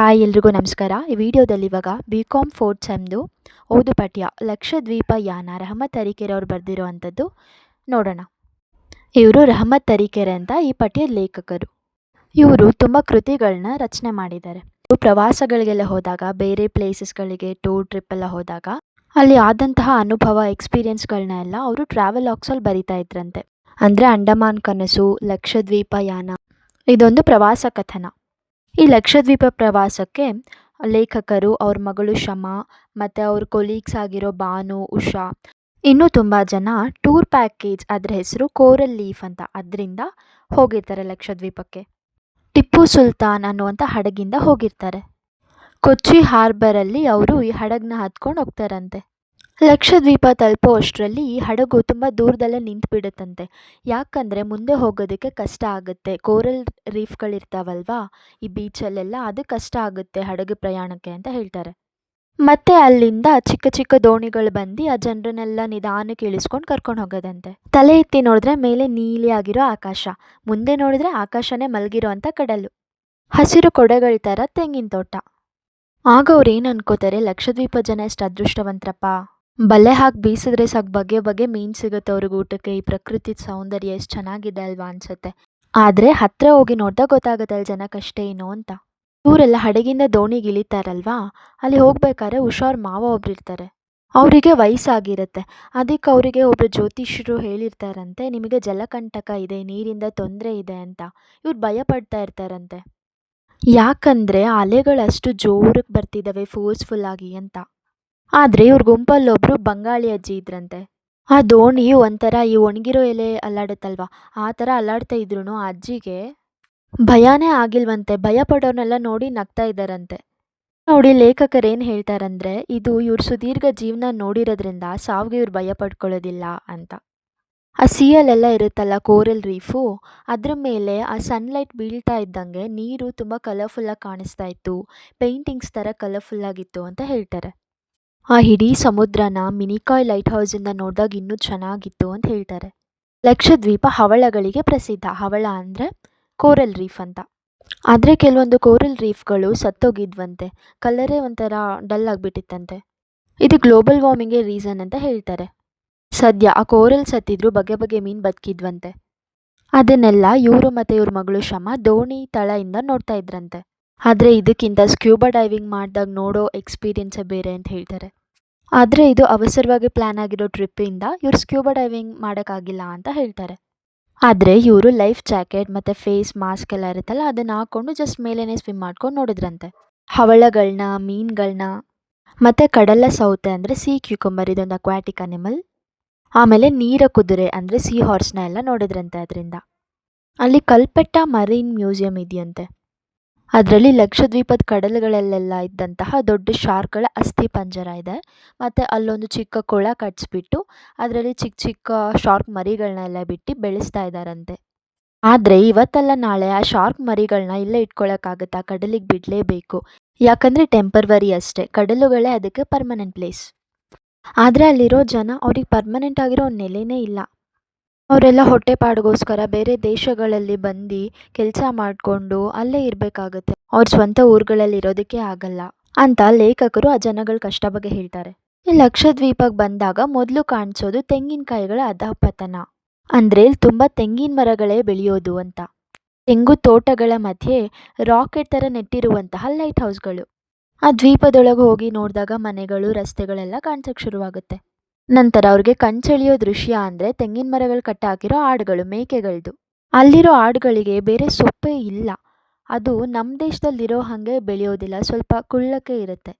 Hi ಎಲ್ರಿಗೂ ನಮಸ್ಕಾರ. ಈ ವಿಡಿಯೋದಲ್ಲಿ ಇವಾಗ ಬಿ.ಕಾಮ್ ಫೋರ್ತ್ ಸೆಮ್ದು ಓದು ಪಠ್ಯ ಲಕ್ಷದ್ವೀಪ ಯಾನ ರಹಮತ್ ತರೀಕೆರೆ ಅವ್ರು ಬರೆದಿರುವಂಥದ್ದು ನೋಡೋಣ. ಇವರು ರಹಮತ್ ತರೀಕೆರೆ ಅಂತ ಈ ಪಠ್ಯದ ಲೇಖಕರು. ಇವರು ತುಂಬ ಕೃತಿಗಳನ್ನ ರಚನೆ ಮಾಡಿದ್ದಾರೆ. ಪ್ರವಾಸಗಳಿಗೆಲ್ಲ ಹೋದಾಗ, ಬೇರೆ ಪ್ಲೇಸಸ್ಗಳಿಗೆ ಟ್ರಿಪ್ ಎಲ್ಲ ಹೋದಾಗ ಅಲ್ಲಿ ಆದಂತಹ ಅನುಭವ ಎಕ್ಸ್ಪೀರಿಯನ್ಸ್ಗಳನ್ನ ಎಲ್ಲ ಅವರು ಟ್ರಾವೆಲ್ ಲಾಗ್ಸಲ್ಲಿ ಬರಿತಾ ಇದ್ರಂತೆ. ಅಂದರೆ ಅಂಡಮಾನ್ ಕನಸು, ಲಕ್ಷದ್ವೀಪ ಯಾನ ಇದೊಂದು ಪ್ರವಾಸ ಕಥನ. ಈ ಲಕ್ಷದ್ವೀಪ ಪ್ರವಾಸಕ್ಕೆ ಲೇಖಕರು, ಅವ್ರ ಮಗಳು ಶಮಾ ಮತ್ತು ಅವ್ರ ಕೊಲೀಗ್ಸ್ ಆಗಿರೋ ಭಾನು, ಉಷಾ, ಇನ್ನೂ ತುಂಬ ಜನ ಟೂರ್ ಪ್ಯಾಕೇಜ್, ಅದರ ಹೆಸರು ಕೋರಲ್ ಲೀಫ್ ಅಂತ, ಅದರಿಂದ ಹೋಗಿರ್ತಾರೆ ಲಕ್ಷದ್ವೀಪಕ್ಕೆ. ಟಿಪ್ಪು ಸುಲ್ತಾನ್ ಅನ್ನುವಂಥ ಹಡಗಿಂದ ಹೋಗಿರ್ತಾರೆ. ಕೊಚ್ಚಿ ಹಾರ್ಬರಲ್ಲಿ ಅವರು ಈ ಹಡಗನ್ನ ಹತ್ಕೊಂಡು ಹೋಗ್ತಾರಂತೆ. ಲಕ್ಷದ್ವೀಪ ತಲುಪೋ ಅಷ್ಟರಲ್ಲಿ ಈ ಹಡಗು ತುಂಬ ದೂರದಲ್ಲೇ ನಿಂತು ಬಿಡುತ್ತಂತೆ. ಯಾಕಂದರೆ ಮುಂದೆ ಹೋಗೋದಕ್ಕೆ ಕಷ್ಟ ಆಗುತ್ತೆ. ಕೋರಲ್ ರೀಫ್ಗಳಿರ್ತಾವಲ್ವಾ ಈ ಬೀಚಲ್ಲೆಲ್ಲ, ಅದು ಕಷ್ಟ ಆಗುತ್ತೆ ಹಡಗು ಪ್ರಯಾಣಕ್ಕೆ ಅಂತ ಹೇಳ್ತಾರೆ. ಮತ್ತು ಅಲ್ಲಿಂದ ಚಿಕ್ಕ ಚಿಕ್ಕ ದೋಣಿಗಳು ಬಂದು ಆ ಜನರನ್ನೆಲ್ಲ ನಿಧಾನಕ್ಕೆ ಇಳಿಸ್ಕೊಂಡು ಕರ್ಕೊಂಡು ಹೋಗೋದಂತೆ. ತಲೆ ಎತ್ತಿ ನೋಡಿದ್ರೆ ಮೇಲೆ ನೀಲಿ ಆಗಿರೋ ಆಕಾಶ, ಮುಂದೆ ನೋಡಿದ್ರೆ ಆಕಾಶನೇ ಮಲಗಿರೋ ಅಂಥ ಕಡಲು, ಹಸಿರು ಕೊಡೆಗಳ ಥರ ತೆಂಗಿನ ತೋಟ. ಆಗ ಅವ್ರು ಏನು ಅನ್ಕೋತಾರೆ, ಲಕ್ಷದ್ವೀಪ ಜನ ಎಷ್ಟು ಅದೃಷ್ಟವಂತರಪ್ಪ, ಬಲೆ ಹಾಕಿ ಬೀಸಿದ್ರೆ ಸಾಕು ಬಗೆ ಬಗೆ ಮೀನು ಸಿಗುತ್ತೆ ಅವ್ರಿಗೆ ಊಟಕ್ಕೆ, ಈ ಪ್ರಕೃತಿ ಸೌಂದರ್ಯ ಎಷ್ಟು ಚೆನ್ನಾಗಿದೆ ಅಲ್ವಾ ಅನ್ಸುತ್ತೆ. ಆದರೆ ಹತ್ತಿರ ಹೋಗಿ ನೋಡಿದಾಗ ಗೊತ್ತಾಗುತ್ತೆ ಅಲ್ಲಿ ಜನಕ್ಕಷ್ಟೇ ಏನು ಅಂತ. ಇವರೆಲ್ಲ ಹಡಗಿಂದ ದೋಣಿಗೆ ಇಳಿತಾರಲ್ವಾ, ಅಲ್ಲಿ ಹೋಗ್ಬೇಕಾದ್ರೆ ಉಷಾರ್ ಮಾವ ಒಬ್ರು ಇರ್ತಾರೆ. ಅವರಿಗೆ ವಯಸ್ಸಾಗಿರುತ್ತೆ. ಅದಕ್ಕೆ ಅವರಿಗೆ ಒಬ್ಬರು ಜ್ಯೋತಿಷ್ಯರು ಹೇಳಿರ್ತಾರಂತೆ, ನಿಮಗೆ ಜಲಕಂಟಕ ಇದೆ, ನೀರಿಂದ ತೊಂದರೆ ಇದೆ ಅಂತ. ಇವ್ರು ಭಯ ಪಡ್ತಾ ಇರ್ತಾರಂತೆ. ಯಾಕಂದರೆ ಅಲೆಗಳು ಅಷ್ಟು ಜೋರಕ್ಕೆ ಬರ್ತಿದ್ದಾವೆ ಫೋರ್ಸ್ಫುಲ್ಲಾಗಿ ಅಂತ. ಆದರೆ ಇವ್ರ ಗುಂಪಲ್ಲೊಬ್ಬರು ಬಂಗಾಳಿ ಅಜ್ಜಿ ಇದ್ರಂತೆ. ಆ ದೋಣಿ ಒಂಥರ ಈ ಒಣಗಿರೋ ಎಲೆ ಅಲ್ಲಾಡುತ್ತಲ್ವ, ಆ ಥರ ಅಲ್ಲಾಡ್ತಾ ಇದ್ರು ಆ ಅಜ್ಜಿಗೆ ಭಯನೇ ಆಗಿಲ್ವಂತೆ. ಭಯ ಪಡೋರ್ನೆಲ್ಲ ನೋಡಿ ನಗ್ತಾ ಇದ್ದಾರಂತೆ. ನೋಡಿ ಲೇಖಕರು ಏನು ಹೇಳ್ತಾರಂದರೆ, ಇದು ಇವ್ರ ಸುದೀರ್ಘ ಜೀವನ ನೋಡಿರೋದ್ರಿಂದ ಸಾವಿಗೆ ಇವ್ರು ಭಯ ಪಡ್ಕೊಳ್ಳೋದಿಲ್ಲ ಅಂತ. ಆ ಸೀಯಲ್ಲೆಲ್ಲ ಇರುತ್ತಲ್ಲ ಕೋರಲ್ ರೀಫು, ಅದ್ರ ಮೇಲೆ ಆ ಸನ್ಲೈಟ್ ಬೀಳ್ತಾ ಇದ್ದಂಗೆ ನೀರು ತುಂಬ ಕಲರ್ಫುಲ್ಲಾಗಿ ಕಾಣಿಸ್ತಾ ಇತ್ತು, ಪೇಂಟಿಂಗ್ಸ್ ಥರ ಕಲರ್ಫುಲ್ಲಾಗಿತ್ತು ಅಂತ ಹೇಳ್ತಾರೆ. ಆ ಇಡೀ ಸಮುದ್ರನ ಮಿನಿಕಾಯ್ ಲೈಟ್ ಹೌಸಿಂದ ನೋಡಿದಾಗ ಇನ್ನೂ ಚೆನ್ನಾಗಿತ್ತು ಅಂತ ಹೇಳ್ತಾರೆ. ಲಕ್ಷದ್ವೀಪ ಹವಳಗಳಿಗೆ ಪ್ರಸಿದ್ಧ. ಹವಳ ಅಂದರೆ ಕೋರಲ್ ರೀಫ್ ಅಂತ. ಆದರೆ ಕೆಲವೊಂದು ಕೋರಲ್ ರೀಫ್ಗಳು ಸತ್ತೋಗಿದ್ವಂತೆ, ಕಲರೇ ಒಂಥರ ಡಲ್ ಆಗಿಬಿಟ್ಟಿತ್ತಂತೆ. ಇದು ಗ್ಲೋಬಲ್ ವಾರ್ಮಿಂಗೇ ರೀಸನ್ ಅಂತ ಹೇಳ್ತಾರೆ. ಸದ್ಯ ಆ ಕೋರಲ್ ಸತ್ತಿದ್ರು ಬಗೆ ಬಗೆ ಮೀನು ಬದುಕಿದ್ವಂತೆ. ಅದನ್ನೆಲ್ಲ ಇವರು ಮತ್ತು ಇವ್ರ ಮಗಳು ಶಮಾ ದೋಣಿ ತಳದಿಂದ ನೋಡ್ತಾ ಇದ್ರಂತೆ. ಆದರೆ ಇದಕ್ಕಿಂತ ಸ್ಕ್ಯೂಬಾ ಡೈವಿಂಗ್ ಮಾಡಿದಾಗ ನೋಡೋ ಎಕ್ಸ್ಪೀರಿಯನ್ಸೇ ಬೇರೆ ಅಂತ ಹೇಳ್ತಾರೆ. ಆದರೆ ಇದು ಅವಸರವಾಗಿ ಪ್ಲ್ಯಾನ್ ಆಗಿರೋ ಟ್ರಿಪ್ಪಿಂದ ಇವ್ರು ಸ್ಕ್ಯೂಬಾ ಡೈವಿಂಗ್ ಮಾಡೋಕ್ಕಾಗಿಲ್ಲ ಅಂತ ಹೇಳ್ತಾರೆ. ಆದರೆ ಇವರು ಲೈಫ್ ಜಾಕೆಟ್ ಮತ್ತು ಫೇಸ್ ಮಾಸ್ಕ್ ಎಲ್ಲ ಇರುತ್ತಲ್ಲ, ಅದನ್ನು ಹಾಕ್ಕೊಂಡು ಜಸ್ಟ್ ಮೇಲೇ ಸ್ವಿಮ್ ಮಾಡ್ಕೊಂಡು ನೋಡಿದ್ರಂತೆ. ಹವಳಗಳನ್ನ, ಮೀನುಗಳನ್ನ, ಮತ್ತು ಕಡಲ ಸೌತೆ ಅಂದರೆ ಸೀ ಕ್ಯೂಕಂಬರ್, ಇದೊಂದು ಅಕ್ವಾಟಿಕ್ ಅನಿಮಲ್. ಆಮೇಲೆ ನೀರ ಕುದುರೆ ಅಂದರೆ ಸೀ ಹಾರ್ಸ್ನ ಎಲ್ಲ ನೋಡಿದ್ರಂತೆ. ಅದರಿಂದ ಅಲ್ಲಿ ಕಲ್ಪೆಟ್ಟ ಮರೀನ್ ಮ್ಯೂಸಿಯಂ ಇದೆಯಂತೆ. ಅದರಲ್ಲಿ ಲಕ್ಷದ್ವೀಪದ ಕಡಲುಗಳಲ್ಲೆಲ್ಲ ಇದ್ದಂತಹ ದೊಡ್ಡ ಶಾರ್ಕ್ಗಳ ಅಸ್ಥಿ ಪಂಜರ ಇದೆ. ಮತ್ತು ಅಲ್ಲೊಂದು ಚಿಕ್ಕ ಕೊಳ ಕಟ್ಸ್ಬಿಟ್ಟು ಅದರಲ್ಲಿ ಚಿಕ್ಕ ಚಿಕ್ಕ ಶಾರ್ಕ್ ಮರಿಗಳನ್ನೆಲ್ಲ ಬಿಟ್ಟು ಬೆಳೆಸ್ತಾ ಇದ್ದಾರಂತೆ. ಆದರೆ ಇವತ್ತಲ್ಲ ನಾಳೆ ಆ ಶಾರ್ಕ್ ಮರಿಗಳನ್ನ ಇಲ್ಲೇ ಇಟ್ಕೊಳ್ಳೋಕ್ಕಾಗತ್ತಾ, ಕಡಲಿಗೆ ಬಿಡಲೇಬೇಕು. ಯಾಕಂದರೆ ಟೆಂಪರ್ವರಿ ಅಷ್ಟೇ, ಕಡಲುಗಳೇ ಅದಕ್ಕೆ ಪರ್ಮನೆಂಟ್ ಪ್ಲೇಸ್. ಆದರೆ ಅಲ್ಲಿರೋ ಜನ ಅವ್ರಿಗೆ ಪರ್ಮನೆಂಟ್ ಆಗಿರೋ ನೆಲೆನೇ ಇಲ್ಲ. ಅವರೆಲ್ಲ ಹೊಟ್ಟೆಪಾಡಿಗೋಸ್ಕರ ಬೇರೆ ದೇಶಗಳಲ್ಲಿ ಬಂದು ಕೆಲಸ ಮಾಡಿಕೊಂಡು ಅಲ್ಲೇ ಇರಬೇಕಾಗತ್ತೆ, ಅವ್ರ ಸ್ವಂತ ಊರುಗಳಲ್ಲಿ ಇರೋದಕ್ಕೆ ಆಗಲ್ಲ ಅಂತ ಲೇಖಕರು ಆ ಜನಗಳ ಕಷ್ಟ ಬಗ್ಗೆ ಹೇಳ್ತಾರೆ. ಈ ಲಕ್ಷದ್ವೀಪಕ್ಕೆ ಬಂದಾಗ ಮೊದಲು ಕಾಣಿಸೋದು ತೆಂಗಿನಕಾಯಿಗಳ ಅಧಃಪತನ. ಅಂದರೆ ಇಲ್ಲಿ ತುಂಬ ತೆಂಗಿನ ಮರಗಳೇ ಬೆಳೆಯೋದು ಅಂತ. ತೆಂಗು ತೋಟಗಳ ಮಧ್ಯೆ ರಾಕೆಟ್ ಥರ ನೆಟ್ಟಿರುವಂತಹ ಲೈಟ್ ಹೌಸ್ಗಳು. ಆ ದ್ವೀಪದೊಳಗೆ ಹೋಗಿ ನೋಡಿದಾಗ ಮನೆಗಳು, ರಸ್ತೆಗಳೆಲ್ಲ ಕಾಣಿಸೋಕ್ಕೆ ಶುರುವಾಗುತ್ತೆ. ನಂತರ ಅವ್ರಿಗೆ ಕಣ್ಸೆಳೆಯೋ ದೃಶ್ಯ ಅಂದರೆ ತೆಂಗಿನ ಮರಗಳು ಕಟ್ಟಾಕಿರೋ ಆಡುಗಳು, ಮೇಕೆಗಳದ್ದು. ಅಲ್ಲಿರೋ ಆಡುಗಳಿಗೆ ಬೇರೆ ಸೊಪ್ಪೇ ಇಲ್ಲ. ಅದು ನಮ್ಮ ದೇಶದಲ್ಲಿರೋ ಹಾಗೆ ಬೆಳೆಯೋದಿಲ್ಲ, ಸ್ವಲ್ಪ ಕುಳ್ಳಕ್ಕೆ ಇರುತ್ತೆ.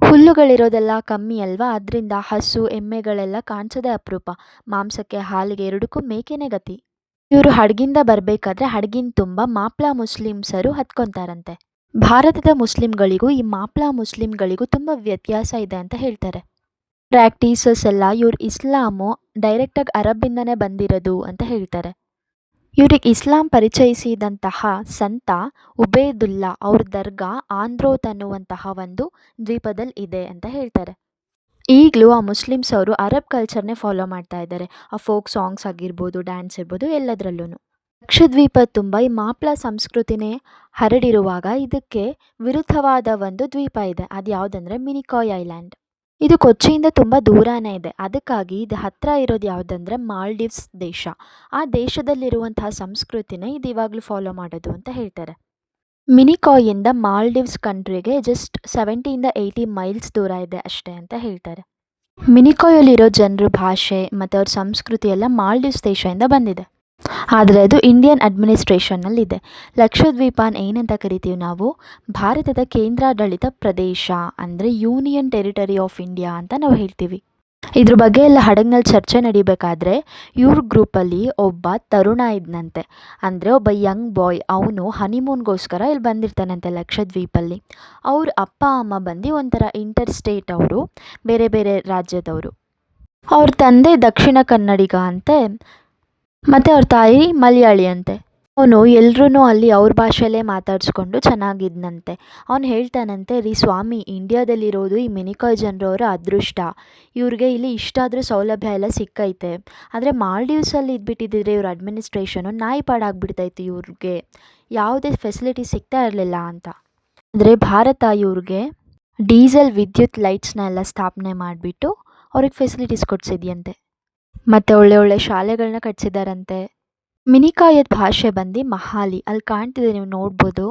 ಹುಲ್ಲುಗಳಿರೋದೆಲ್ಲ ಕಮ್ಮಿ ಅಲ್ವಾ, ಅದರಿಂದ ಹಸು, ಎಮ್ಮೆಗಳೆಲ್ಲ ಕಾಣಿಸೋದೇ ಅಪರೂಪ. ಮಾಂಸಕ್ಕೆ, ಹಾಲಿಗೆ ಎರಡಕ್ಕೂ ಮೇಕೆನೇ ಗತಿ. ಇವರು ಹಡಗಿಂದ ಬರಬೇಕಾದ್ರೆ ಹಡಗಿನ ತುಂಬ ಮಾಪ್ಲಾ ಮುಸ್ಲಿಮ್ಸರು ಹತ್ಕೊತಾರಂತೆ. ಭಾರತದ ಮುಸ್ಲಿಮ್ಗಳಿಗೂ ಈ ಮಾಪ್ಲಾ ಮುಸ್ಲಿಮ್ಗಳಿಗೂ ತುಂಬ ವ್ಯತ್ಯಾಸ ಇದೆ ಅಂತ ಹೇಳ್ತಾರೆ. ಪ್ರಾಕ್ಟೀಸಸ್ ಎಲ್ಲ ಇವ್ರು ಇಸ್ಲಾಮು ಡೈರೆಕ್ಟಾಗಿ ಅರಬ್ಬಿಂದನೇ ಬಂದಿರೋದು ಅಂತ ಹೇಳ್ತಾರೆ. ಇವ್ರಿಗೆ ಇಸ್ಲಾಂ ಪರಿಚಯಿಸಿದಂತಹ ಸಂತ ಉಬೇದುಲ್ಲಾ ಅವ್ರ ದರ್ಗಾ ಆಂದ್ರೋತ್ ಅನ್ನುವಂತಹ ಒಂದು ದ್ವೀಪದಲ್ಲಿ ಇದೆ ಅಂತ ಹೇಳ್ತಾರೆ. ಈಗಲೂ ಆ ಮುಸ್ಲಿಮ್ಸ್ ಅವರು ಅರಬ್ ಕಲ್ಚರ್ನೇ ಫಾಲೋ ಮಾಡ್ತಾ ಇದ್ದಾರೆ. ಆ ಫೋಕ್ ಸಾಂಗ್ಸ್ ಆಗಿರ್ಬೋದು, ಡ್ಯಾನ್ಸ್ ಇರ್ಬೋದು, ಎಲ್ಲದರಲ್ಲೂ. ಲಕ್ಷದ್ವೀಪ ತುಂಬ ಈ ಮಾಪ್ಲ ಸಂಸ್ಕೃತಿನೇ ಹರಡಿರುವಾಗ ಇದಕ್ಕೆ ವಿರುದ್ಧವಾದ ಒಂದು ದ್ವೀಪ ಇದೆ. ಅದು ಯಾವುದಂದ್ರೆ ಮಿನಿಕಾಯ್ ಐಲ್ಯಾಂಡ್. ಇದು ಕೊಚ್ಚಿಯಿಂದ ತುಂಬ ದೂರನೇ ಇದೆ. ಅದಕ್ಕಾಗಿ ಇದು ಹತ್ತಿರ ಇರೋದು ಯಾವುದಂದ್ರೆ ಮಾಲ್ಡೀವ್ಸ್ ದೇಶ. ಆ ದೇಶದಲ್ಲಿರುವಂತಹ ಸಂಸ್ಕೃತಿನೇ ಇದು ಇವಾಗಲೂ ಫಾಲೋ ಮಾಡೋದು ಅಂತ ಹೇಳ್ತಾರೆ. ಮಿನಿಕಾಯಿಂದ ಮಾಲ್ಡೀವ್ಸ್ ಕಂಟ್ರಿಗೆ ಜಸ್ಟ್ 70-80 ಮೈಲ್ಸ್ ದೂರ ಇದೆ ಅಷ್ಟೇ ಅಂತ ಹೇಳ್ತಾರೆ. ಮಿನಿಕಾಯಲ್ಲಿರೋ ಜನರು ಭಾಷೆ ಮತ್ತು ಅವ್ರ ಸಂಸ್ಕೃತಿ ಎಲ್ಲ ಮಾಲ್ಡೀವ್ಸ್ ದೇಶದಿಂದ ಬಂದಿದೆ. ಆದರೆ ಅದು ಇಂಡಿಯನ್ ಅಡ್ಮಿನಿಸ್ಟ್ರೇಷನ್ನಲ್ಲಿದೆ. ಲಕ್ಷದ್ವೀಪನ ಏನಂತ ಕರಿತೀವಿ ನಾವು? ಭಾರತದ ಕೇಂದ್ರಾಡಳಿತ ಪ್ರದೇಶ ಅಂದರೆ ಯೂನಿಯನ್ ಟೆರಿಟರಿ ಆಫ್ ಇಂಡಿಯಾ ಅಂತ ನಾವು ಹೇಳ್ತೀವಿ. ಇದ್ರ ಬಗ್ಗೆ ಎಲ್ಲ ಹಡಗ್ನಲ್ಲಿ ಚರ್ಚೆ ನಡಿಬೇಕಾದ್ರೆ ಇವ್ರ ಗ್ರೂಪಲ್ಲಿ ಒಬ್ಬ ತರುಣ ಇದ್ನಂತೆ. ಅಂದರೆ ಒಬ್ಬ ಯಂಗ್ ಬಾಯ್. ಅವನು ಹನಿಮೂನ್ಗೋಸ್ಕರ ಇಲ್ಲಿ ಬಂದಿರ್ತಾನಂತೆ ಲಕ್ಷದ್ವೀಪಲ್ಲಿ. ಅವ್ರ ಅಪ್ಪ ಅಮ್ಮ ಬಂದು ಒಂಥರ ಇಂಟರ್ ಸ್ಟೇಟ್ ಅವರು, ಬೇರೆ ಬೇರೆ ರಾಜ್ಯದವರು. ಅವ್ರ ತಂದೆ ದಕ್ಷಿಣ ಕನ್ನಡಿಗ ಅಂತೆ ಮತ್ತು ಅವ್ರ ತಾಯಿ ಮಲಯಾಳಿ ಅಂತೆ. ಅವನು ಎಲ್ರೂ ಅಲ್ಲಿ ಅವ್ರ ಭಾಷೆಯಲ್ಲೇ ಮಾತಾಡಿಸ್ಕೊಂಡು ಚೆನ್ನಾಗಿದ್ನಂತೆ. ಅವ್ನು ಹೇಳ್ತಾನಂತೆ, ರೀ ಸ್ವಾಮಿ, ಇಂಡಿಯಾದಲ್ಲಿರೋದು ಈ ಮಿನಿಕಾಯ್ ಜನರವರ ಅದೃಷ್ಟ. ಇವ್ರಿಗೆ ಇಲ್ಲಿ ಇಷ್ಟಾದರೂ ಸೌಲಭ್ಯ ಎಲ್ಲ ಸಿಕ್ಕೈತೆ. ಆದರೆ ಮಾಲ್ಡೀವ್ಸಲ್ಲಿ ಇದ್ಬಿಟ್ಟಿದ್ರೆ ಇವ್ರ ಅಡ್ಮಿನಿಸ್ಟ್ರೇಷನು ನಾಯಿ ಪಾಡಾಗ್ಬಿಡ್ತೈತೆ, ಇವ್ರಿಗೆ ಯಾವುದೇ ಫೆಸಿಲಿಟಿ ಸಿಗ್ತಾ ಇರಲಿಲ್ಲ ಅಂತ. ಅಂದರೆ ಭಾರತ ಇವ್ರಿಗೆ ಡೀಸೆಲ್ ವಿದ್ಯುತ್ ಲೈಟ್ಸ್ನ ಎಲ್ಲ ಸ್ಥಾಪನೆ ಮಾಡಿಬಿಟ್ಟು ಅವ್ರಿಗೆ ಫೆಸಿಲಿಟೀಸ್ ಕೊಡಿಸಿದ್ಯಂತೆ. ಮತ್ತು ಒಳ್ಳೆ ಒಳ್ಳೆ ಶಾಲೆಗಳನ್ನ ಕಟ್ಸಿದಾರಂತೆ. ಮಿನಿಕಾಯದ ಭಾಷೆ ಬಂದು ಮಹಾಲಿ. ಅಲ್ಲಿ ಕಾಣ್ತಿದೆ, ನೀವು ನೋಡ್ಬೋದು.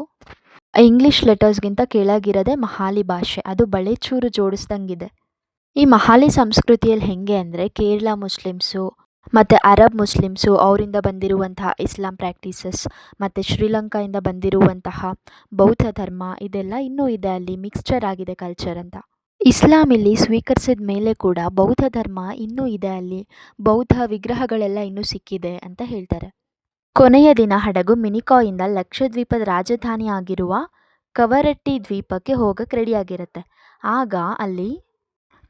ಇಂಗ್ಲೀಷ್ ಲೆಟರ್ಸ್ಗಿಂತ ಕೆಳಗಿರೋದೆ ಮಹಾಲಿ ಭಾಷೆ. ಅದು ಬಳೆಚೂರು ಜೋಡಿಸ್ದಂಗಿದೆ. ಈ ಮಹಾಲಿ ಸಂಸ್ಕೃತಿಯಲ್ಲಿ ಹೇಗೆ ಅಂದರೆ ಕೇರಳ ಮುಸ್ಲಿಮ್ಸು ಮತ್ತು ಅರಬ್ ಮುಸ್ಲಿಮ್ಸು, ಅವರಿಂದ ಬಂದಿರುವಂತಹ ಇಸ್ಲಾಂ ಪ್ರಾಕ್ಟೀಸಸ್ ಮತ್ತು ಶ್ರೀಲಂಕಾಯಿಂದ ಬಂದಿರುವಂತಹ ಬೌದ್ಧ ಧರ್ಮ, ಇದೆಲ್ಲ ಇನ್ನೂ ಇದೆ ಅಲ್ಲಿ, ಮಿಕ್ಸ್ಚರ್ ಆಗಿದೆ ಕಲ್ಚರ್ ಅಂತ. ಇಸ್ಲಾಂ ಇಲ್ಲಿ ಸ್ವೀಕರಿಸಿದ ಮೇಲೆ ಕೂಡ ಬೌದ್ಧ ಧರ್ಮ ಇನ್ನೂ ಇದೆ ಅಲ್ಲಿ. ಬೌದ್ಧ ವಿಗ್ರಹಗಳೆಲ್ಲ ಇನ್ನೂ ಸಿಕ್ಕಿದೆ ಅಂತ ಹೇಳ್ತಾರೆ. ಕೊನೆಯ ದಿನ ಹಡಗು ಮಿನಿಕಾಯಿಂದ ಲಕ್ಷದ್ವೀಪದ ರಾಜಧಾನಿ ಆಗಿರುವ ಕವರಟ್ಟಿ ದ್ವೀಪಕ್ಕೆ ಹೋಗಕ್ಕೆ ರೆಡಿಯಾಗಿರುತ್ತೆ. ಆಗ ಅಲ್ಲಿ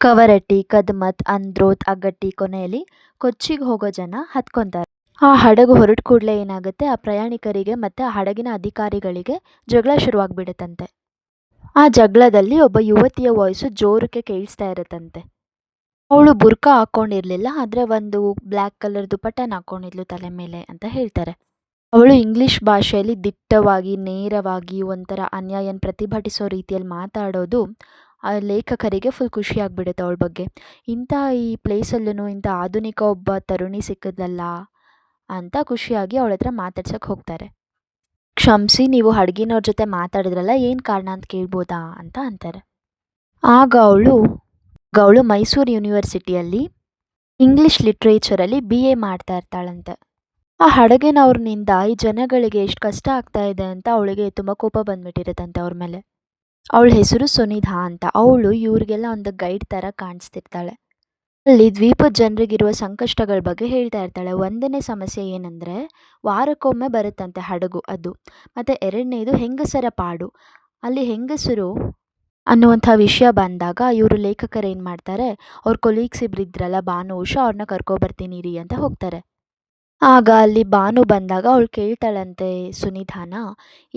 ಕವರಟ್ಟಿ, ಕದ್ಮತ್, ಅಂದ್ರೋತ್, ಅಗಟ್ಟಿ, ಕೊನೆಯಲ್ಲಿ ಕೊಚ್ಚಿಗೆ ಹೋಗೋ ಜನ ಹತ್ಕೊತಾರೆ. ಆ ಹಡಗು ಹೊರಟ ಕೂಡಲೇ ಏನಾಗುತ್ತೆ, ಆ ಪ್ರಯಾಣಿಕರಿಗೆ ಮತ್ತು ಆ ಹಡಗಿನ ಅಧಿಕಾರಿಗಳಿಗೆ ಜಗಳ ಶುರುವಾಗ್ಬಿಡುತ್ತಂತೆ. ಆ ಜಗಳದಲ್ಲಿ ಒಬ್ಬ ಯುವತಿಯ ವಾಯ್ಸು ಜೋರಕ್ಕೆ ಕೇಳಿಸ್ತಾ ಇರುತ್ತಂತೆ. ಅವಳು ಬುರ್ಕಾ ಹಾಕ್ಕೊಂಡಿರಲಿಲ್ಲ, ಆದರೆ ಒಂದು ಬ್ಲ್ಯಾಕ್ ಕಲರ್ ದುಪಟ್ಟನ ಹಾಕ್ಕೊಂಡಿದ್ಲು ತಲೆ ಮೇಲೆ ಅಂತ ಹೇಳ್ತಾರೆ. ಅವಳು ಇಂಗ್ಲೀಷ್ ಭಾಷೆಯಲ್ಲಿ ದಿಟ್ಟವಾಗಿ, ನೇರವಾಗಿ, ಒಂಥರ ಅನ್ಯಾಯನ ಪ್ರತಿಭಟಿಸೋ ರೀತಿಯಲ್ಲಿ ಮಾತಾಡೋದು ಆ ಲೇಖಕರಿಗೆ ಫುಲ್ ಖುಷಿಯಾಗ್ಬಿಡುತ್ತೆ ಅವಳ ಬಗ್ಗೆ. ಇಂಥ ಈ ಪ್ಲೇಸಲ್ಲೂ ಇಂಥ ಆಧುನಿಕ ಒಬ್ಬ ತರುಣಿ ಸಿಕ್ಕಿದ್ಲಲ್ಲ ಅಂತ ಖುಷಿಯಾಗಿ ಅವಳ ಹತ್ರ ಮಾತಾಡ್ಸೋಕ್ಕೆ ಹೋಗ್ತಾರೆ. ಕ್ಷಮಿಸಿ, ನೀವು ಹಡಗಿನವ್ರ ಜೊತೆ ಮಾತಾಡಿದ್ರಲ್ಲ, ಏನು ಕಾರಣ ಅಂತ ಕೇಳ್ಬೋದಾ ಅಂತ ಅಂತಾರೆ. ಆಗ ಅವಳು ಮೈಸೂರು ಯೂನಿವರ್ಸಿಟಿಯಲ್ಲಿ ಇಂಗ್ಲೀಷ್ ಲಿಟ್ರೇಚರಲ್ಲಿ BA ಮಾಡ್ತಾ ಇರ್ತಾಳಂತೆ. ಆ ಹಡಗಿನವ್ರನಿಂದ ಈ ಜನಗಳಿಗೆ ಎಷ್ಟು ಕಷ್ಟ ಆಗ್ತಾ ಇದೆ ಅಂತ ಅವಳಿಗೆ ತುಂಬ ಕೋಪ ಬಂದ್ಬಿಟ್ಟಿರುತ್ತಂತೆ ಅವ್ರ ಮೇಲೆ. ಅವಳ ಹೆಸರು ಸುನಿಧಾ ಅಂತ. ಅವಳು ಇವ್ರಿಗೆಲ್ಲ ಒಂದು ಗೈಡ್ ಥರ ಕಾಣಿಸ್ತಿರ್ತಾಳೆ. ಅಲ್ಲಿ ದ್ವೀಪದ ಜನರಿಗಿರುವ ಸಂಕಷ್ಟಗಳ ಬಗ್ಗೆ ಹೇಳ್ತಾ ಇರ್ತಾಳೆ. ಒಂದನೇ ಸಮಸ್ಯೆ ಏನಂದರೆ, ವಾರಕ್ಕೊಮ್ಮೆ ಬರುತ್ತಂತೆ ಹಡಗು ಅದು. ಮತ್ತು ಎರಡನೇದು ಹೆಂಗಸರ ಪಾಡು. ಅಲ್ಲಿ ಹೆಂಗಸರು ಅನ್ನುವಂಥ ವಿಷಯ ಬಂದಾಗ ಇವರು ಲೇಖಕರು ಏನು ಮಾಡ್ತಾರೆ, ಅವ್ರ ಕೊಲೀಗ್ಸ್ ಇಬ್ರು ಇದ್ರಲ್ಲ, ಭಾನು, ಉಷಾ, ಅವ್ರನ್ನ ಕರ್ಕೊಬರ್ತೀನಿ ರೀ ಅಂತ ಹೋಗ್ತಾರೆ. ಆಗ ಅಲ್ಲಿ ಭಾನು ಬಂದಾಗ ಅವಳು ಕೇಳ್ತಾಳಂತೆ ಸುನಿಧಾನ,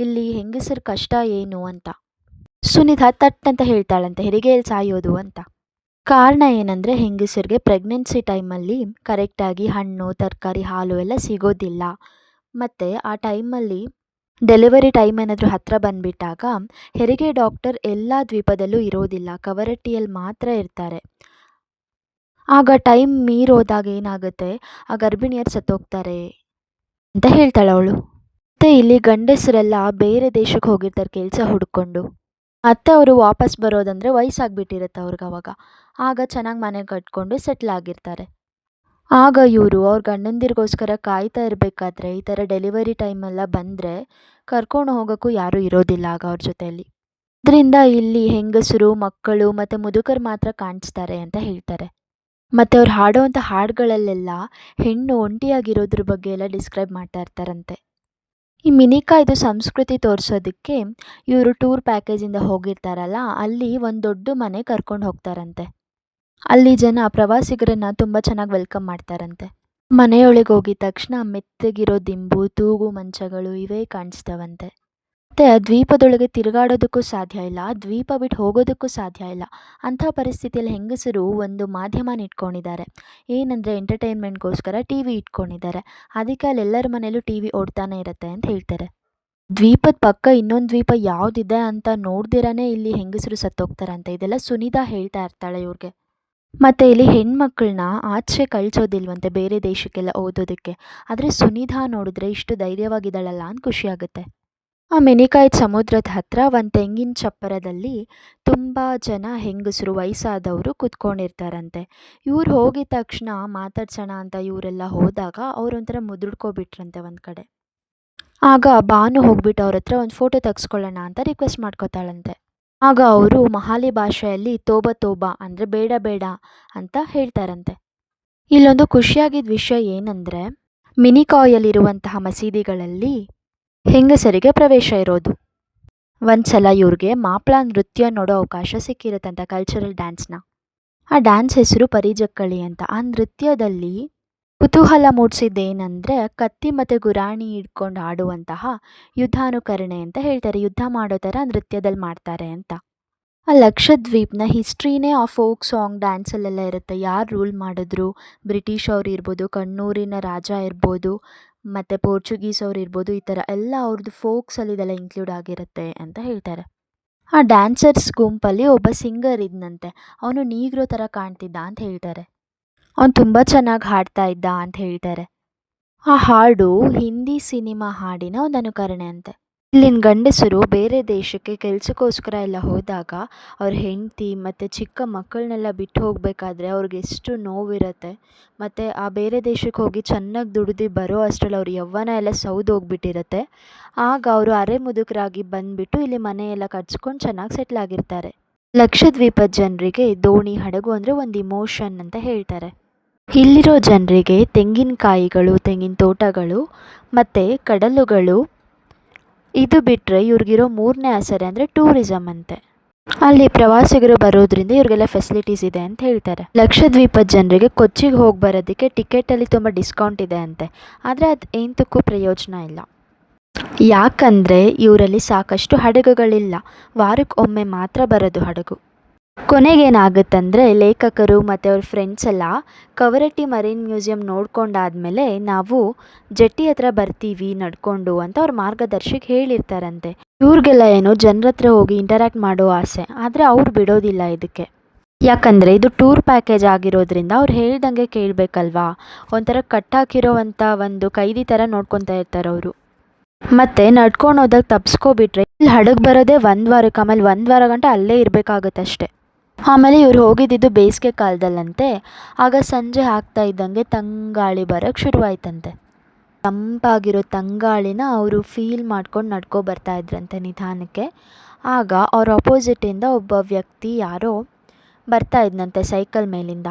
ಇಲ್ಲಿ ಹೆಂಗಸರ ಕಷ್ಟ ಏನು ಅಂತ. ಸುನಿಧಾ ತಟ್ ಅಂತ ಹೇಳ್ತಾಳಂತೆ, ಹೆರಿಗೆಯಲ್ಲಿ ಸಾಯೋದು ಅಂತ. ಕಾರಣ ಏನಂದರೆ, ಹೆಂಗಸರಿಗೆ ಪ್ರೆಗ್ನೆನ್ಸಿ ಟೈಮಲ್ಲಿ ಕರೆಕ್ಟಾಗಿ ಹಣ್ಣು, ತರಕಾರಿ, ಹಾಲು ಎಲ್ಲ ಸಿಗೋದಿಲ್ಲ. ಮತ್ತು ಆ ಟೈಮಲ್ಲಿ ಡೆಲಿವರಿ ಟೈಮ್ ಏನಾದರೂ ಹತ್ತಿರ ಬಂದುಬಿಟ್ಟಾಗ ಹೆರಿಗೆ ಡಾಕ್ಟರ್ ಎಲ್ಲ ದ್ವೀಪದಲ್ಲೂ ಇರೋದಿಲ್ಲ, ಕವರಟ್ಟಿಯಲ್ಲಿ ಮಾತ್ರ ಇರ್ತಾರೆ. ಆಗ ಟೈಮ್ ಮೀರೋದಾಗ ಏನಾಗುತ್ತೆ, ಆ ಗರ್ಭಿಣಿಯರು ಸತ್ತೋಗ್ತಾರೆ ಅಂತ ಹೇಳ್ತಾಳೆ ಅವಳು. ಮತ್ತು ಇಲ್ಲಿ ಗಂಡಸರೆಲ್ಲ ಬೇರೆ ದೇಶಕ್ಕೆ ಹೋಗಿರ್ತಾರೆ ಕೆಲಸ ಹುಡ್ಕೊಂಡು. ಮತ್ತೆ ಅವರು ವಾಪಸ್ ಬರೋದಂದರೆ ವಯಸ್ಸಾಗ್ಬಿಟ್ಟಿರುತ್ತೆ ಅವ್ರಿಗೆ ಅವಾಗ. ಆಗ ಚೆನ್ನಾಗಿ ಮನೆ ಕಟ್ಕೊಂಡು ಸೆಟ್ಲ್ ಆಗಿರ್ತಾರೆ. ಆಗ ಇವರು ಅವ್ರ ಗಂಡಂದಿರಿಗೋಸ್ಕರ ಕಾಯ್ತಾ ಇರಬೇಕಾದ್ರೆ ಈ ಥರ ಡೆಲಿವರಿ ಟೈಮೆಲ್ಲ ಬಂದರೆ ಕರ್ಕೊಂಡು ಹೋಗೋಕ್ಕೂ ಯಾರೂ ಇರೋದಿಲ್ಲ ಆಗ ಅವ್ರ ಜೊತೆಯಲ್ಲಿ. ಅದರಿಂದ ಇಲ್ಲಿ ಹೆಂಗಸರು, ಮಕ್ಕಳು ಮತ್ತು ಮುದುಕರು ಮಾತ್ರ ಕಾಣಿಸ್ತಾರೆ ಅಂತ ಹೇಳ್ತಾರೆ. ಮತ್ತು ಅವ್ರು ಹಾಡೋವಂಥ ಹಾಡುಗಳಲ್ಲೆಲ್ಲ ಹೆಣ್ಣು ಒಂಟಿಯಾಗಿರೋದ್ರ ಬಗ್ಗೆ ಎಲ್ಲ ಡಿಸ್ಕ್ರೈಬ್ ಮಾಡ್ತಾ ಇರ್ತಾರಂತೆ. ಈ ಮಿನಿಕಾಯ್ದು ಸಂಸ್ಕೃತಿ ತೋರಿಸೋದಕ್ಕೆ ಇವರು ಟೂರ್ ಪ್ಯಾಕೇಜಿಂದ ಹೋಗಿರ್ತಾರಲ್ಲ, ಅಲ್ಲಿ ಒಂದು ದೊಡ್ಡ ಮನೆ ಕರ್ಕೊಂಡು ಹೋಗ್ತಾರಂತೆ. ಅಲ್ಲಿ ಜನ ಪ್ರವಾಸಿಗರನ್ನು ತುಂಬ ಚೆನ್ನಾಗಿ ವೆಲ್ಕಮ್ ಮಾಡ್ತಾರಂತೆ. ಮನೆಯೊಳಗೆ ಹೋಗಿದ ತಕ್ಷಣ ಮೆತ್ತಗಿರೋ ದಿಂಬು, ತೂಗು ಮಂಚಗಳು ಇವೇ ಕಾಣಿಸ್ತವಂತೆ. ಮತ್ತು ಆ ದ್ವೀಪದೊಳಗೆ ತಿರುಗಾಡೋದಕ್ಕೂ ಸಾಧ್ಯ ಇಲ್ಲ, ದ್ವೀಪ ಬಿಟ್ಟು ಹೋಗೋದಕ್ಕೂ ಸಾಧ್ಯ ಇಲ್ಲ. ಅಂಥ ಪರಿಸ್ಥಿತಿಯಲ್ಲಿ ಹೆಂಗಸರು ಒಂದು ಮಾಧ್ಯಮನ ಇಟ್ಕೊಂಡಿದ್ದಾರೆ. ಏನಂದರೆ ಎಂಟರ್ಟೈನ್ಮೆಂಟ್ಗೋಸ್ಕರ ಟಿ ವಿ ಇಟ್ಕೊಂಡಿದ್ದಾರೆ. ಅದಕ್ಕೆ ಅಲ್ಲಿ ಎಲ್ಲರ ಮನೇಲೂ ಟಿ ವಿ ಓಡ್ತಾನೆ ಇರುತ್ತೆ ಅಂತ ಹೇಳ್ತಾರೆ. ದ್ವೀಪದ ಪಕ್ಕ ಇನ್ನೊಂದು ದ್ವೀಪ ಯಾವುದಿದೆ ಅಂತ ನೋಡ್ದಿರಾನೇ ಇಲ್ಲಿ ಹೆಂಗಸರು ಸತ್ತೋಗ್ತಾರಂತೆ. ಇದೆಲ್ಲ ಸುನಿತಾ ಹೇಳ್ತಾ ಇರ್ತಾಳೆ ಇವ್ರಿಗೆ. ಮತ್ತು ಇಲ್ಲಿ ಹೆಣ್ಮಕ್ಳನ್ನ ಆಚೆ ಕಳಿಸೋದಿಲ್ವಂತೆ ಬೇರೆ ದೇಶಕ್ಕೆಲ್ಲ ಓದೋದಕ್ಕೆ. ಆದರೆ ಸುನಿಧಾ ನೋಡಿದ್ರೆ ಇಷ್ಟು ಧೈರ್ಯವಾಗಿದ್ದಾಳಲ್ಲ ಅಂತ ಖುಷಿಯಾಗುತ್ತೆ. ಆ ಮೆನಿಕಾಯ್ದ ಸಮುದ್ರದ ಹತ್ರ ಒಂದು ತೆಂಗಿನ ಚಪ್ಪರದಲ್ಲಿ ತುಂಬ ಜನ ಹೆಂಗಸರು ವಯಸ್ಸಾದವರು ಕೂತ್ಕೊಂಡಿರ್ತಾರಂತೆ. ಇವ್ರು ಹೋಗಿದ ತಕ್ಷಣ ಮಾತಾಡ್ಸೋಣ ಅಂತ ಇವರೆಲ್ಲ ಹೋದಾಗ ಅವರೊಂಥರ ಮುದುಡ್ಕೊಬಿಟ್ರಂತೆ ಒಂದು ಕಡೆ. ಆಗ ಭಾನು ಹೋಗ್ಬಿಟ್ಟು ಅವ್ರ ಹತ್ರ ಒಂದು ಫೋಟೋ ತೆಗೆಸ್ಕೊಳ್ಳೋಣ ಅಂತ ರಿಕ್ವೆಸ್ಟ್ ಮಾಡ್ಕೋತಾಳಂತೆ. ಆಗ ಅವರು ಮಹಾಲಿ ಭಾಷೆಯಲ್ಲಿ ತೋಬಾ ತೋಬಾ ಅಂದರೆ ಬೇಡ ಬೇಡ ಅಂತ ಹೇಳ್ತಾರಂತೆ. ಇಲ್ಲೊಂದು ಖುಷಿಯಾಗಿದ್ದ ವಿಷಯ ಏನಂದರೆ ಮಿನಿಕಾಯಲ್ಲಿರುವಂತಹ ಮಸೀದಿಗಳಲ್ಲಿ ಹೆಂಗಸರಿಗೆ ಪ್ರವೇಶ ಇರೋದು. ಒಂದು ಸಲ ಇವ್ರಿಗೆ ಮಾಪ್ಳ ನೃತ್ಯ ನೋಡೋ ಅವಕಾಶ ಸಿಕ್ಕಿರುತ್ತಂತ, ಕಲ್ಚರಲ್ ಡ್ಯಾನ್ಸ್ನ. ಆ ಡ್ಯಾನ್ಸ್ ಹೆಸರು ಪರಿಜಕ್ಕಳಿ ಅಂತ. ಆ ನೃತ್ಯದಲ್ಲಿ ಕುತೂಹಲ ಮೂಡಿಸಿದ್ದೇನೆಂದರೆ ಕತ್ತಿ ಮತ್ತು ಗುರಾಣಿ ಹಿಡ್ಕೊಂಡು ಆಡುವಂತಹ ಯುದ್ಧಾನುಕರಣೆ ಅಂತ ಹೇಳ್ತಾರೆ. ಯುದ್ಧ ಮಾಡೋ ಥರ ನೃತ್ಯದಲ್ಲಿ ಮಾಡ್ತಾರೆ ಅಂತ. ಆ ಲಕ್ಷದ್ವೀಪ್ನ ಹಿಸ್ಟ್ರಿನೇ ಆ ಫೋಕ್ ಸಾಂಗ್ ಡ್ಯಾನ್ಸಲ್ಲೆಲ್ಲ ಇರುತ್ತೆ. ಯಾರು ರೂಲ್ ಮಾಡಿದ್ರು, ಬ್ರಿಟಿಷ್ ಅವ್ರು ಇರ್ಬೋದು, ಕಣ್ಣೂರಿನ ರಾಜ ಇರ್ಬೋದು, ಮತ್ತು ಪೋರ್ಚುಗೀಸ್ ಅವ್ರು ಇರ್ಬೋದು, ಈ ಥರ ಎಲ್ಲ ಅವ್ರದ್ದು ಫೋಕ್ಸಲ್ಲಿ ಇದೆಲ್ಲ ಇನ್ಕ್ಲೂಡ್ ಆಗಿರುತ್ತೆ ಅಂತ ಹೇಳ್ತಾರೆ. ಆ ಡ್ಯಾನ್ಸರ್ಸ್ ಗುಂಪಲ್ಲಿ ಒಬ್ಬ ಸಿಂಗರ್ ಇದ್ನಂತೆ. ಅವನು ನೀಗ್ರೋ ಥರ ಕಾಣ್ತಿದ್ದ ಅಂತ ಹೇಳ್ತಾರೆ. ಅವನು ತುಂಬ ಚೆನ್ನಾಗಿ ಹಾಡ್ತಾ ಇದ್ದ ಅಂತ ಹೇಳ್ತಾರೆ. ಆ ಹಾಡು ಹಿಂದಿ ಸಿನಿಮಾ ಹಾಡಿನ ಒಂದು ಅನುಕರಣೆ ಅಂತೆ. ಇಲ್ಲಿನ ಗಂಡಸರು ಬೇರೆ ದೇಶಕ್ಕೆ ಕೆಲಸಕ್ಕೋಸ್ಕರ ಎಲ್ಲ ಹೋದಾಗ ಅವ್ರ ಹೆಂಡತಿ ಮತ್ತು ಚಿಕ್ಕ ಮಕ್ಕಳನ್ನೆಲ್ಲ ಬಿಟ್ಟು ಹೋಗಬೇಕಾದ್ರೆ ಅವ್ರಿಗೆ ಎಷ್ಟು ನೋವಿರುತ್ತೆ. ಮತ್ತು ಆ ಬೇರೆ ದೇಶಕ್ಕೆ ಹೋಗಿ ಚೆನ್ನಾಗಿ ದುಡಿದು ಬರೋ ಅಷ್ಟರಲ್ಲಿ ಅವ್ರ ಯೌವನ ಎಲ್ಲ ಸೌದೋಗ್ಬಿಟ್ಟಿರುತ್ತೆ. ಆಗ ಅವರು ಅರೆ ಮುದುಕರಾಗಿ ಬಂದುಬಿಟ್ಟು ಇಲ್ಲಿ ಮನೆಯೆಲ್ಲ ಕಟ್ಸ್ಕೊಂಡು ಚೆನ್ನಾಗಿ ಸೆಟ್ಲ್ ಆಗಿರ್ತಾರೆ. ಲಕ್ಷದ್ವೀಪದ ಜನರಿಗೆ ದೋಣಿ, ಹಡಗು ಅಂದರೆ ಒಂದು ಇಮೋಷನ್ ಅಂತ ಹೇಳ್ತಾರೆ. ಇಲ್ಲಿರೋ ಜನರಿಗೆ ತೆಂಗಿನಕಾಯಿಗಳು, ತೆಂಗಿನ ತೋಟಗಳು ಮತ್ತು ಕಡಲುಗಳು ಇದು ಬಿಟ್ಟರೆ ಇವ್ರಿಗಿರೋ ಮೂರನೇ ಆಸರೆ ಅಂದರೆ ಟೂರಿಸಮ್ ಅಂತೆ. ಅಲ್ಲಿ ಪ್ರವಾಸಿಗರು ಬರೋದ್ರಿಂದ ಇವ್ರಿಗೆಲ್ಲ ಫೆಸಿಲಿಟೀಸ್ ಇದೆ ಅಂತ ಹೇಳ್ತಾರೆ. ಲಕ್ಷದ್ವೀಪದ ಜನರಿಗೆ ಕೊಚ್ಚಿಗೆ ಹೋಗಿ ಬರೋದಕ್ಕೆ ಟಿಕೆಟಲ್ಲಿ ತುಂಬ ಡಿಸ್ಕೌಂಟ್ ಇದೆ ಅಂತೆ. ಆದರೆ ಅದು ಏನಕ್ಕೂ ಪ್ರಯೋಜನ ಇಲ್ಲ. ಯಾಕಂದರೆ ಇವರಲ್ಲಿ ಸಾಕಷ್ಟು ಹಡಗುಗಳಿಲ್ಲ. ವಾರಕ್ಕೆ ಒಮ್ಮೆ ಮಾತ್ರ ಬರೋದು ಹಡಗು. ಕೊನೆಗೇನಾಗುತ್ತಂದರೆ ಲೇಖಕರು ಮತ್ತು ಅವ್ರ ಫ್ರೆಂಡ್ಸ್ ಎಲ್ಲ ಕವರಟ್ಟಿ ಮರೀನ್ ಮ್ಯೂಸಿಯಂ ನೋಡ್ಕೊಂಡಾದಮೇಲೆ ನಾವು ಜೆಟ್ಟಿ ಹತ್ರ ಬರ್ತೀವಿ ನಡ್ಕೊಂಡು ಅಂತ ಅವ್ರ ಮಾರ್ಗದರ್ಶಿಗೆ ಹೇಳಿರ್ತಾರಂತೆ. ಇವ್ರಿಗೆಲ್ಲ ಏನೋ ಜನರ ಹತ್ರ ಹೋಗಿ ಇಂಟರ್ಯಾಕ್ಟ್ ಮಾಡೋ ಆಸೆ, ಆದರೆ ಅವ್ರು ಬಿಡೋದಿಲ್ಲ ಇದಕ್ಕೆ. ಯಾಕಂದರೆ ಇದು ಟೂರ್ ಪ್ಯಾಕೇಜ್ ಆಗಿರೋದ್ರಿಂದ ಅವ್ರು ಹೇಳ್ದಂಗೆ ಕೇಳಬೇಕಲ್ವಾ. ಒಂಥರ ಕಟ್ಟಾಕಿರೋವಂಥ ಒಂದು ಕೈದಿ ಥರ ನೋಡ್ಕೊತಾ ಇರ್ತಾರೆ ಅವರು. ಮತ್ತು ನಡ್ಕೊಂಡು ಹೋದಾಗ ತಪ್ಪಿಸ್ಕೊಬಿಟ್ರೆ ಇಲ್ಲಿ ಹಡಗು ಬರೋದೇ ಒಂದು ವಾರಕ್ಕೆ, ಆಮೇಲೆ 1 ವಾರ ಗಂಟೆ ಅಲ್ಲೇ ಇರಬೇಕಾಗುತ್ತಷ್ಟೆ. ಆಮೇಲೆ ಇವ್ರು ಹೋಗಿದ್ದಿದ್ದು ಬೇಸಿಗೆ ಕಾಲದಲ್ಲಂತೆ. ಆಗ ಸಂಜೆ ಆಗ್ತಾ ಇದ್ದಂಗೆ ತಂಗಾಳಿ ಬರೋಕ್ಕೆ ಶುರುವಾಯ್ತಂತೆ. ತಂಪಾಗಿರೋ ತಂಗಾಳಿನ ಅವರು ಫೀಲ್ ಮಾಡ್ಕೊಂಡು ನಡ್ಕೊ ಬರ್ತಾ ಇದ್ರಂತೆ ನಿಧಾನಕ್ಕೆ. ಆಗ ಅವ್ರ ಅಪೋಸಿಟಿಂದ ಒಬ್ಬ ವ್ಯಕ್ತಿ ಯಾರೋ ಬರ್ತಾ ಇದ್ನಂತೆ ಸೈಕಲ್ ಮೇಲಿಂದ.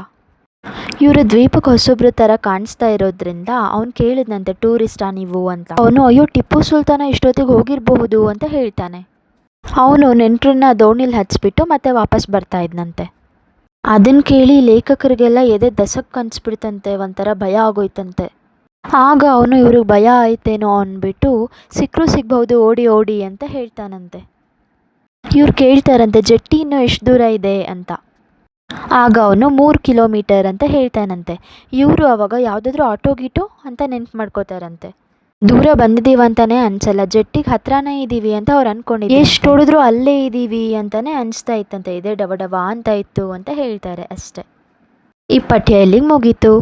ಇವರು ದ್ವೀಪಕ್ಕೆ ಹೊಸಬ್ರ ಥರ ಕಾಣಿಸ್ತಾ ಇರೋದ್ರಿಂದ ಅವ್ನು ಕೇಳಿದ್ನಂತೆ, ಟೂರಿಸ್ಟಾ ನೀವು ಅಂತ. ಅವನು ಅಯ್ಯೋ ಟಿಪ್ಪು ಸುಲ್ತಾನ ಇಷ್ಟೊತ್ತಿಗೆ ಹೋಗಿರಬಹುದು ಅಂತ ಹೇಳ್ತಾನೆ. ಅವನು ನೆಂಟರನ್ನ ದೋಣಿಲಿ ಹಚ್ಬಿಟ್ಟು ಮತ್ತೆ ವಾಪಸ್ ಬರ್ತಾ ಇದ್ನಂತೆ. ಅದನ್ನು ಕೇಳಿ ಲೇಖಕರಿಗೆಲ್ಲ ಎದೆ ದಸಕ್ಕೆ ಅನ್ಸ್ಬಿಡ್ತಂತೆ, ಒಂಥರ ಭಯ ಆಗೋಯ್ತಂತೆ. ಆಗ ಅವನು ಇವ್ರಿಗೆ ಭಯ ಆಯ್ತೇನೋ ಅಂದ್ಬಿಟ್ಟು ಸಿಕ್ಕರೂ ಸಿಗ್ಬಹುದು ಓಡಿ ಓಡಿ ಅಂತ ಹೇಳ್ತಾನಂತೆ. ಇವ್ರು ಕೇಳ್ತಾರಂತೆ ಜೆಟ್ಟಿ ಇನ್ನೂ ಎಷ್ಟು ದೂರ ಇದೆ ಅಂತ. ಆಗ ಅವನು 3 ಕಿಲೋಮೀಟರ್ ಅಂತ ಹೇಳ್ತಾನಂತೆ. ಇವರು ಅವಾಗ ಯಾವುದಾದ್ರೂ ಆಟೋ ಗೀಟೋ ಅಂತ ನೆನ್ಪು ಮಾಡ್ಕೋತಾರಂತೆ. ದೂರ ಬಂದಿದ್ದೀವಂತಾನೆ ಅನ್ಸಲ್ಲ, ಜೆಟ್ಟಿಗೆ ಹತ್ರನೇ ಇದ್ದೀವಿ ಅಂತ ಅವ್ರು ಅಂದ್ಕೊಂಡಿದ್ರು. ಎಷ್ಟು ಹೊಡೆದ್ರು ಅಲ್ಲೇ ಇದ್ದೀವಿ ಅಂತಲೇ ಅನಿಸ್ತಾ ಇತ್ತಂತೆ, ಇದೇ ಡವ ಡವ ಅಂತ ಇತ್ತು ಅಂತ ಹೇಳ್ತಾರೆ ಅಷ್ಟೆ. ಈ ಪಠ್ಯ ಎಲ್ಲಿಗೆ ಮುಗೀತು?